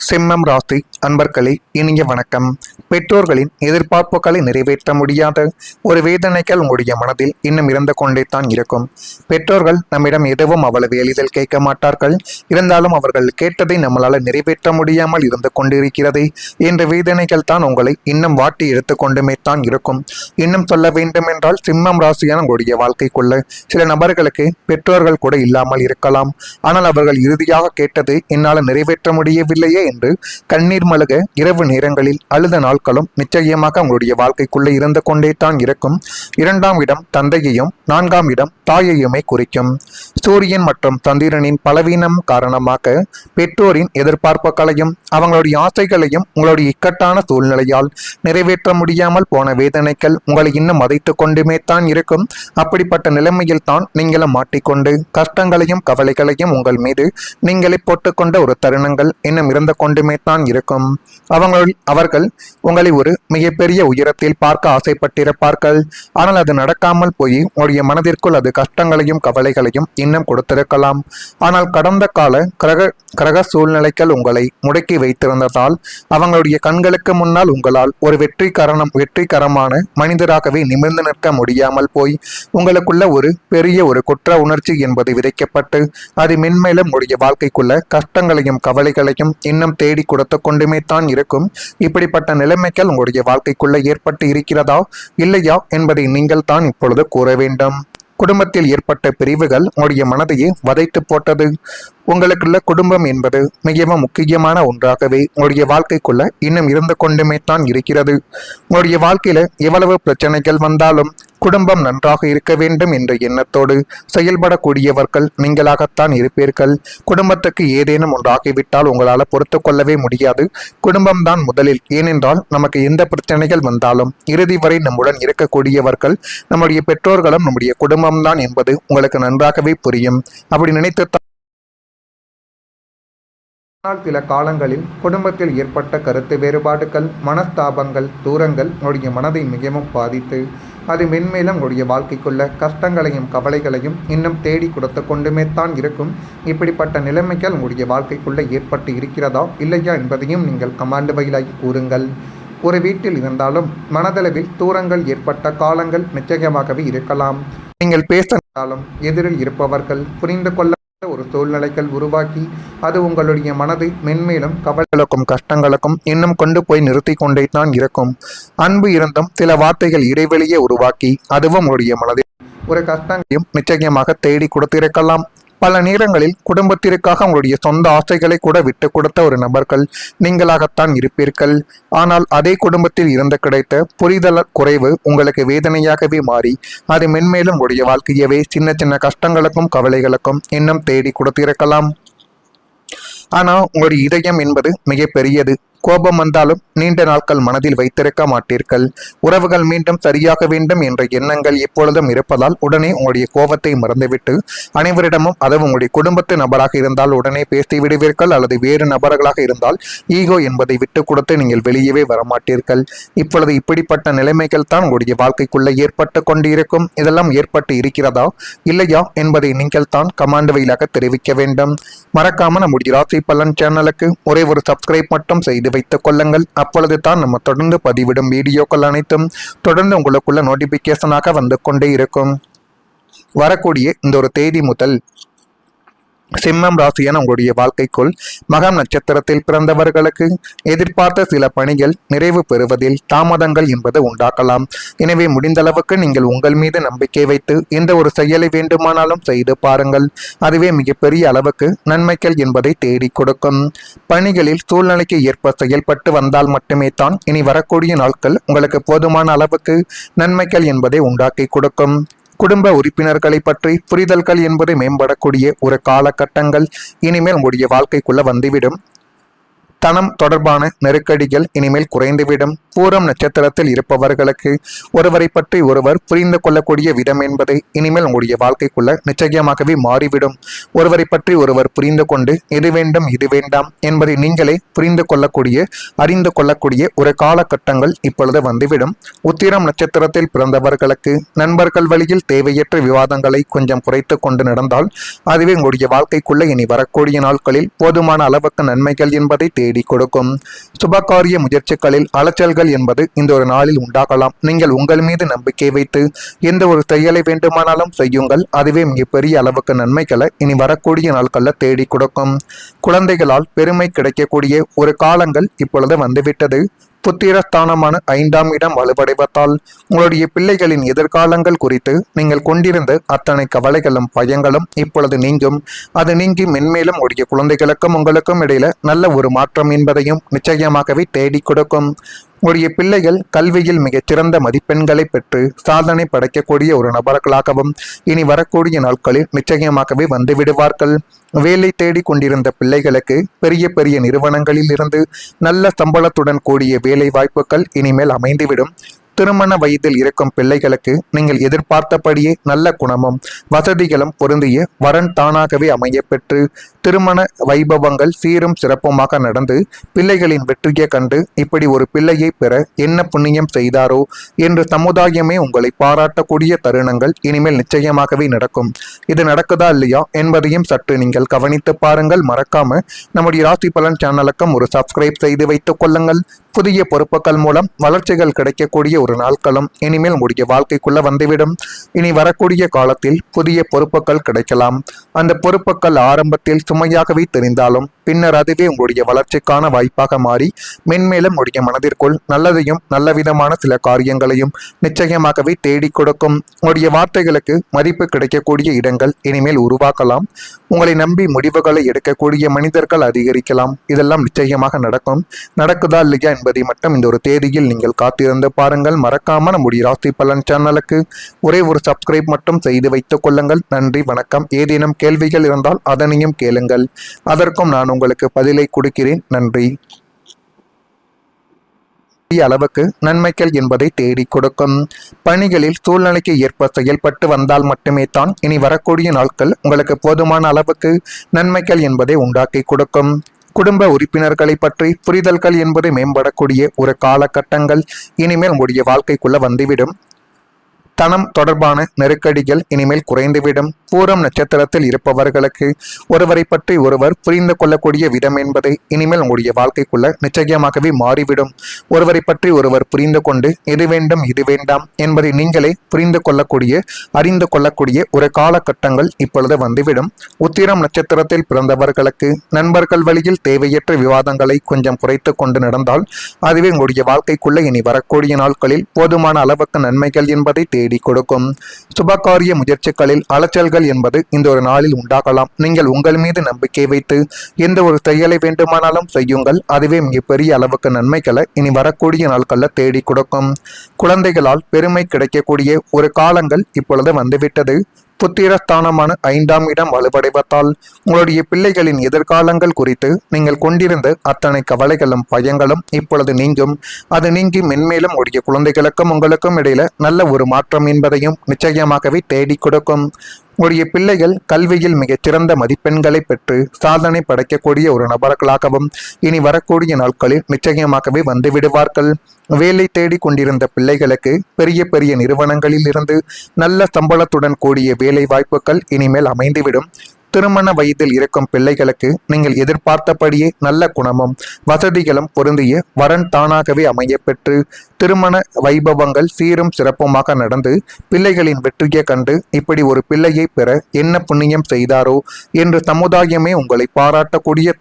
சிம்மம் ராசி அன்பர்களே, இனிய வணக்கம். பெற்றோர்களின் எதிர்பார்ப்புகளை நிறைவேற்ற முடியாத ஒரு வேதனைகள் உங்களுடைய மனதில் இன்னும் இருந்து கொண்டே தான் இருக்கும். பெற்றோர்கள் நம்மிடம் எதுவும் அவ்வளவு எளிதில் கேட்க மாட்டார்கள். இருந்தாலும் அவர்கள் கேட்டதை நம்மளால் நிறைவேற்ற முடியாமல் இருந்து கொண்டிருக்கிறது என்ற வேதனைகள் தான் உங்களை இன்னும் வாட்டி எடுத்து கொண்டுமே தான் இருக்கும். இன்னும் சொல்ல வேண்டும் என்றால், சிம்மம் ராசியான உங்களுடைய வாழ்க்கைக்குள்ள சில நபர்களுக்கு பெற்றோர்கள் கூட இல்லாமல் இருக்கலாம். ஆனால் அவர்கள் இறுதியாக கேட்டது என்னால் நிறைவேற்ற முடியவில்லையே என்று கண்ணீர் மல்க இரவு நேரங்களில் அழுத நாட்களும் நிச்சயமாக உங்களுடைய வாழ்க்கைக்குள்ளே இருந்து கொண்டே தான் இருக்கும். 2ஆம் இடம் தந்தையையும் 4ஆம் இடம் தாயையுமே குறிக்கும். சூரியன் மற்றும் சந்திரனின் பலவீனம் காரணமாக பெற்றோரின் எதிர்பார்ப்புகளையும் அவங்களுடைய ஆசைகளையும் உங்களுடைய இக்கட்டான சூழ்நிலையால் நிறைவேற்ற முடியாமல் போன வேதனைகள் உங்களை இன்னும் மதைத்து கொண்டுமே தான் இருக்கும். அப்படிப்பட்ட நிலைமையில் தான் நீங்களும் மாட்டிக்கொண்டு கஷ்டங்களையும் கவலைகளையும் உங்கள் மீது நீங்களே போட்டுக்கொண்ட ஒரு தருணங்கள் இன்னும் இருந்து கொண்டுமே தான் இருக்கும். அவர்கள் உங்களை ஒரு மிகப்பெரிய உயரத்தில் பார்க்க ஆசைப்பட்டிருப்பார்கள். ஆனால் அது நடக்காமல் போய் உங்களுடைய மனதிற்குள் அது கஷ்டங்களையும் கவலைகளையும் இன்னும் கொடுத்திருக்கலாம். ஆனால் கடந்த கால கிரக சூழ்நிலைகள் உங்களை முடக்கி வைத்திருந்ததால் அவங்களுடைய கண்களுக்கு முன்னால் உங்களால் ஒரு வெற்றிகரமான மனிதராகவே நிமிர்ந்து நிற்க முடியாமல் போய் உங்களுக்குள்ள ஒரு பெரிய ஒரு குற்ற உணர்ச்சி என்பது விதைக்கப்பட்டு அது மென்மேலும் உங்களுடைய வாழ்க்கைக்குள்ள கஷ்டங்களையும் கவலைகளையும் இன்னும் தேடி கொடுத்து கொண்டுமே தான் இருக்கும். இப்படிப்பட்ட நிலைமைகள் உங்களுடைய வாழ்க்கைக்குள்ள ஏற்பட்டு இருக்கிறதா இல்லையா என்பதை நீங்கள் தான் இப்பொழுது கூற வேண்டும். குடும்பத்தில் ஏற்பட்ட பிரிவுகள் உங்களுடைய மனதையே வதைத்து போட்டது. உங்களுக்குள்ள குடும்பம் என்பது மிகவும் முக்கியமான ஒன்றாகவே உங்களுடைய வாழ்க்கைக்குள்ள இன்னும் இருந்து கொண்டுமே தான் இருக்கிறது. உங்களுடைய வாழ்க்கையில எவ்வளவு பிரச்சனைகள் வந்தாலும் குடும்பம் நன்றாக இருக்க வேண்டும் என்ற எண்ணத்தோடு செயல்படக்கூடியவர்கள் நீங்களாகத்தான் இருப்பீர்கள். குடும்பத்துக்கு ஏதேனும் ஒன்றாகிவிட்டால் உங்களால் பொறுத்து கொள்ளவே முடியாது. குடும்பம்தான் முதலில். ஏனென்றால் நமக்கு எந்த பிரச்சனைகள் வந்தாலும் இறுதி வரை நம்முடன் இருக்கக்கூடியவர்கள் நம்முடைய பெற்றோர்களும் நம்முடைய குடும்பம்தான் என்பது உங்களுக்கு நன்றாகவே புரியும். அப்படி நினைத்து ஆனால் சில காலங்களில் குடும்பத்தில் ஏற்பட்ட கருத்து வேறுபாடுகள், மனஸ்தாபங்கள், தூரங்கள் உங்களுடைய மனதை மிகவும் பாதித்து அது மென்மேலும் உங்களுடைய வாழ்க்கைக்குள்ள கஷ்டங்களையும் கவலைகளையும் இன்னும் தேடி கொடுத்து கொண்டுமே தான் இருக்கும். இப்படிப்பட்ட நிலைமைகள் உங்களுடைய வாழ்க்கைக்குள்ள ஏற்பட்டு இருக்கிறதா இல்லையா என்பதையும் நீங்கள் கமாண்ட் வகையிலாகி கூறுங்கள். ஒரு வீட்டில் இருந்தாலும் மனதளவில் தூரங்கள் ஏற்பட்ட காலங்கள் நிச்சயமாகவே இருக்கலாம். நீங்கள் பேசினாலும் எதிரில் இருப்பவர்கள் புரிந்து கொள்ள ஒரு சூழ்நிலைகள் உருவாக்கி அது உங்களுடைய மனதை மென்மேலும் கவலைகளுக்கும் கஷ்டங்களுக்கும் இன்னும் கொண்டு போய் நிறுத்தி கொண்டே தான் இருக்கும். அன்பு இருந்தும் சில வார்த்தைகள் இடைவெளியை உருவாக்கி அதுவும் உங்களுடைய மனதில் ஒரு கஷ்டங்களையும் நிச்சயமாக தேடி கொடுத்திருக்கலாம். பல நேரங்களில் குடும்பத்திற்காக உங்களுடைய சொந்த ஆசைகளை கூட விட்டு கொடுத்த ஒரு நபர்கள் நீங்களாகத்தான் இருப்பீர்கள். ஆனால் அதே குடும்பத்தில் இருந்து கிடைத்த புரிதல் குறைவு உங்களுக்கு வேதனையாகவே மாறி அது மென்மேலும் உங்களுடைய வாழ்க்கையவே சின்ன சின்ன கஷ்டங்களுக்கும் கவலைகளுக்கும் இன்னும் தேடி கொடுத்திருக்கலாம். ஆனால் உங்களுடைய இதயம் என்பது மிக பெரியது. கோபம் வந்தாலும் நீண்ட நாட்கள் மனதில் வைத்திருக்க மாட்டீர்கள். உறவுகள் மீண்டும் சரியாக வேண்டும் என்ற எண்ணங்கள் எப்பொழுதும் இருப்பதால் உடனே உங்களுடைய கோபத்தை மறந்துவிட்டு அனைவரிடமும், அதுவும் உங்களுடைய குடும்பத்து நபராக இருந்தால் உடனே பேசி விடுவீர்கள். அல்லது வேறு நபர்களாக இருந்தால் ஈகோ என்பதை விட்டு கொடுத்து நீங்கள் வெளியவே வரமாட்டீர்கள். இப்பொழுது இப்படிப்பட்ட நிலைமைகள் தான் உங்களுடைய வாழ்க்கைக்குள்ள ஏற்பட்டு கொண்டிருக்கும். இதெல்லாம் ஏற்பட்டு இருக்கிறதா இல்லையா என்பதை நீங்கள் தான் கமாண்ட் வழியாக தெரிவிக்க வேண்டும். மறக்காம நம்முடைய ராசி பலன் சேனலுக்கு ஒரே ஒரு சப்ஸ்கிரைப் மட்டும் செய்து வைத்துக் கொள்ளுங்கள். அப்பொழுது தான் நம்ம தொடர்ந்து பதிவிடும் வீடியோக்கள் அனைத்தும் தொடர்ந்து உங்களுக்குள்ள நோட்டிபிகேஷனாக வந்து கொண்டே இருக்கும். வரக்கூடிய இந்த ஒரு தேதி முதல் சிம்மம் ராசியான உங்களுடைய வாழ்க்கைக்குள் மகம் நட்சத்திரத்தில் பிறந்தவர்களுக்கு எதிர்பார்த்த சில பணிகள் நிறைவு பெறுவதில் தாமதங்கள் என்பது உண்டாக்கலாம். எனவே முடிந்தளவுக்கு நீங்கள் உங்கள் மீது நம்பிக்கை வைத்து எந்த ஒரு செயலை வேண்டுமானாலும் செய்து பாருங்கள். அதுவே மிகப்பெரிய அளவுக்கு நன்மைகள் என்பதை தேடி கொடுக்கும். பணிகளில் சூழ்நிலைக்கு ஏற்ப செயல்பட்டு வந்தால் மட்டுமே தான் இனி வரக்கூடிய நாட்கள் உங்களுக்கு போதுமான அளவுக்கு நன்மைகள் என்பதை உண்டாக்கி கொடுக்கும். குடும்ப உறுப்பினர்களை பற்றி புரிதல்கள் என்பது மேம்படக்கூடிய ஒரு காலகட்டங்கள் இனிமேல் உங்களுடைய வாழ்க்கைக்குள்ள வந்துவிடும். தனம் தொடர்பான நெருக்கடிகள் இனிமேல் குறைந்துவிடும். பூரம் நட்சத்திரத்தில் இருப்பவர்களுக்கு ஒருவரை பற்றி ஒருவர் புரிந்து கொள்ளக்கூடிய விதம் என்பதை இனிமேல் உங்களுடைய வாழ்க்கைக்குள்ள நிச்சயமாகவே மாறிவிடும். ஒருவரை பற்றி ஒருவர் புரிந்து கொண்டு எது வேண்டும் இது வேண்டாம் என்பதை நீங்களே புரிந்து கொள்ளக்கூடிய அறிந்து கொள்ளக்கூடிய ஒரு காலகட்டங்கள் இப்பொழுது வந்துவிடும். உத்திரம் நட்சத்திரத்தில் பிறந்தவர்களுக்கு நண்பர்கள் வழியில் தேவையற்ற விவாதங்களை கொஞ்சம் குறைத்து கொண்டு நடந்தால் அதுவே உங்களுடைய வாழ்க்கைக்குள்ள இனி வரக்கூடிய நாட்களில் போதுமான அளவுக்கு நன்மைகள் என்பதை தேடி கொடுக்கும். சுபகாரிய முயற்சிகளில் அலைச்சல்கள் என்பது இந்த ஒரு நாளில் உண்டாகலாம். நீங்கள் உங்கள் மீது நம்பிக்கை வைத்து எந்த ஒரு செயலை வேண்டுமானாலும் செய்யுங்கள். அதுவே மிகப்பெரிய அளவுக்கு நன்மைகளை இனி வரக்கூடிய நாட்களில் தேடி கொடுக்கும். குழந்தைகளால் பெருமை கிடைக்கக்கூடிய ஒரு காலங்கள் இப்பொழுது வந்துவிட்டது. புத்திரஸ்தானமான 5ஆம் இடம் வலுவடைவதால் உங்களுடைய பிள்ளைகளின் எதிர்காலங்கள் குறித்து நீங்கள் கொண்டிருந்த அத்தனை கவலைகளும் பயங்களும் இப்பொழுது நீங்கும். அது நீங்கி மென்மேலும் உடைய குழந்தைகளுக்கும் உங்களுக்கும் இடையில நல்ல ஒரு மாற்றம் என்பதையும் நிச்சயமாகவே தேடி கொடுக்கும். உடைய பிள்ளைகள் கல்வியில் மிகச்சிறந்த மதிப்பெண்களை பெற்று சாதனை படைக்கக்கூடிய ஒரு நபர்களாகவும் இனி வரக்கூடிய நாட்களில் நிச்சயமாகவே வந்துவிடுவார்கள். வேலை தேடி கொண்டிருந்த பிள்ளைகளுக்கு பெரிய பெரிய நிறுவனங்களில் இருந்து நல்ல சம்பளத்துடன் கூடிய வேலை வாய்ப்புகள் இனிமேல் அமைந்துவிடும். திருமண வயதில் இருக்கும் பிள்ளைகளுக்கு நீங்கள் எதிர்பார்த்தபடியே நல்ல குணமும் வசதிகளும் பொருந்திய வரன் தானாகவே அமையப்பெற்று திருமண வைபவங்கள் சீரும் சிறப்புமாக நடந்து பிள்ளைகளின் வெற்றியை கண்டு இப்படி ஒரு பிள்ளையை பெற என்ன புண்ணியம் செய்தாரோ என்று சமுதாயமே உங்களை பாராட்டக்கூடிய தருணங்கள் இனிமேல் நிச்சயமாகவே நடக்கும். இது நடக்குதா இல்லையா என்பதையும் சற்று நீங்கள் கவனித்து பாருங்கள். மறக்காம நம்முடைய ராசி பலன் சேனலுக்கும் ஒரு சப்ஸ்கிரைப் செய்து வைத்துக் கொள்ளுங்கள். புதிய பொறுப்புகள் மூலம் வளர்ச்சிகள் கிடைக்கக்கூடிய ஒரு நாட்களும் இனிமேல் உங்களுடைய வாழ்க்கைக்குள்ள வந்துவிடும். இனி வரக்கூடிய காலத்தில் புதிய பொறுப்புகள் கிடைக்கலாம். அந்த பொறுப்புகள் ஆரம்பத்தில் சுமையாகவே தெரிந்தாலும் பின்னர் அதுவே உங்களுடைய வளர்ச்சிக்கான வாய்ப்பாக மாறி மென்மேலும் உங்களுடைய மனதிற்குள் நல்லதையும் நல்ல விதமான சில காரியங்களையும் நிச்சயமாகவே தேடி கொடுக்கும். உங்களுடைய வார்த்தைகளுக்கு மதிப்பு கிடைக்கக்கூடிய இடங்கள் இனிமேல் உருவாக்கலாம். உங்களை நம்பி முடிவுகளை எடுக்கக்கூடிய மனிதர்கள் அதிகரிக்கலாம். இதெல்லாம் நிச்சயமாக நடக்கும். நடக்குதா இல்லையா என்பதை மட்டும் இந்த ஒரு தேதியில் நீங்கள் காத்திருந்து பாருங்கள். மறக்காம நம்முடைய ராசி பலன் சேனலுக்கு ஒரே ஒரு சப்ஸ்கிரைப் மட்டும் செய்து வைத்துக் கொள்ளுங்கள். நன்றி, வணக்கம். ஏதேனும் கேள்விகள் இருந்தால் அதனையும் கேளுங்கள். அதற்கும் நான் உங்களுக்கு பதிலை கொடுக்கிறேன். நன்றி. அளவுக்கு நன்மைகள் என்பதை தேடி கொடுக்கும். பணிகளில் சூழ்நிலைக்கு ஏற்ப செயல்பட்டு வந்தால் மட்டுமே தான் இனி வரக்கூடிய நாட்கள் உங்களுக்கு போதுமான அளவுக்கு நன்மைகள் என்பதை உண்டாக்கி கொடுக்கும். குடும்ப உறுப்பினர்களை பற்றி புரிதல்கள் என்பது மேம்படக்கூடிய ஒரு காலகட்டங்கள் இனிமேல் உங்களுடைய வாழ்க்கைக்குள்ள வந்துவிடும். தனம் தொடர்பான நெருக்கடிகள் இனிமேல் குறைந்துவிடும். பூரம் நட்சத்திரத்தில் இருப்பவர்களுக்கு ஒருவரை பற்றி ஒருவர் புரிந்து கொள்ளக்கூடிய விதம் என்பதை இனிமேல் உங்களுடைய வாழ்க்கைக்குள்ள நிச்சயமாகவே மாறிவிடும். ஒருவரை பற்றி ஒருவர் புரிந்து கொண்டு எது வேண்டும் இது வேண்டாம் என்பதை நீங்களே புரிந்து கொள்ளக்கூடிய அறிந்து கொள்ளக்கூடிய ஒரு காலகட்டங்கள் இப்பொழுது வந்துவிடும். உத்திரம் நட்சத்திரத்தில் பிறந்தவர்களுக்கு நண்பர்கள் வழியில் தேவையற்ற விவாதங்களை கொஞ்சம் குறைத்து கொண்டு நடந்தால் அதுவே உங்களுடைய வாழ்க்கைக்குள்ள இனி வரக்கூடிய நாட்களில் போதுமான அளவுக்கு நன்மைகள் என்பதை தேடி கொடுக்கும். சுபகாரிய முயற்சிகளில் அலைச்சல்கள் என்பது இந்த ஒரு நாளில் உண்டாகலாம். நீங்கள் உங்கள் மீது நம்பிக்கை வைத்து எந்த ஒரு செயலை வேண்டுமானாலும் செய்யுங்கள். அதுவே மிகப்பெரிய அளவுக்கு நன்மைகளை இனி வரக்கூடிய நாட்களில் தேடி கொடுக்கும். குழந்தைகளால் பெருமை கிடைக்கக்கூடிய ஒரு காலங்கள் இப்பொழுது வந்துவிட்டது. புத்திரஸ்தானமான 5ஆம் இடம் வலுவடைவதால் உங்களுடைய பிள்ளைகளின் எதிர்காலங்கள் குறித்து நீங்கள் கொண்டிருந்த அத்தனை கவலைகளும் பயங்களும் இப்பொழுது நீங்கும். அது நீங்கி மென்மேலும் உடைய குழந்தைகளுக்கும் உங்களுக்கும் இடையில நல்ல ஒரு மாற்றம் என்பதையும் நிச்சயமாகவே தேடி கொடுக்கும். உங்களுடைய பிள்ளைகள் கல்வியில் மிகச்சிறந்த மதிப்பெண்களை பெற்று சாதனை படைக்கக்கூடிய ஒரு நபர்களாகவும் இனி வரக்கூடிய நாட்களில் நிச்சயமாகவே வந்துவிடுவார்கள். வேலை தேடி கொண்டிருந்த பிள்ளைகளுக்கு பெரிய பெரிய நிறுவனங்களில் இருந்து நல்ல சம்பளத்துடன் கூடிய வேலை வாய்ப்புகள் இனிமேல் அமைந்துவிடும். திருமண வயதில் இருக்கும் பிள்ளைகளுக்கு நீங்கள் எதிர்பார்த்தபடியே நல்ல குணமும் வசதிகளும் பொருந்திய வரன் தானாகவே அமையப்பெற்று திருமண வைபவங்கள் சீரும் சிறப்புமாக நடந்து பிள்ளைகளின் வெற்றியை கண்டு இப்படி ஒரு பிள்ளையை பெற என்ன புண்ணியம் செய்தாரோ என்று சமுதாயமே உங்களை பாராட்டக்கூடிய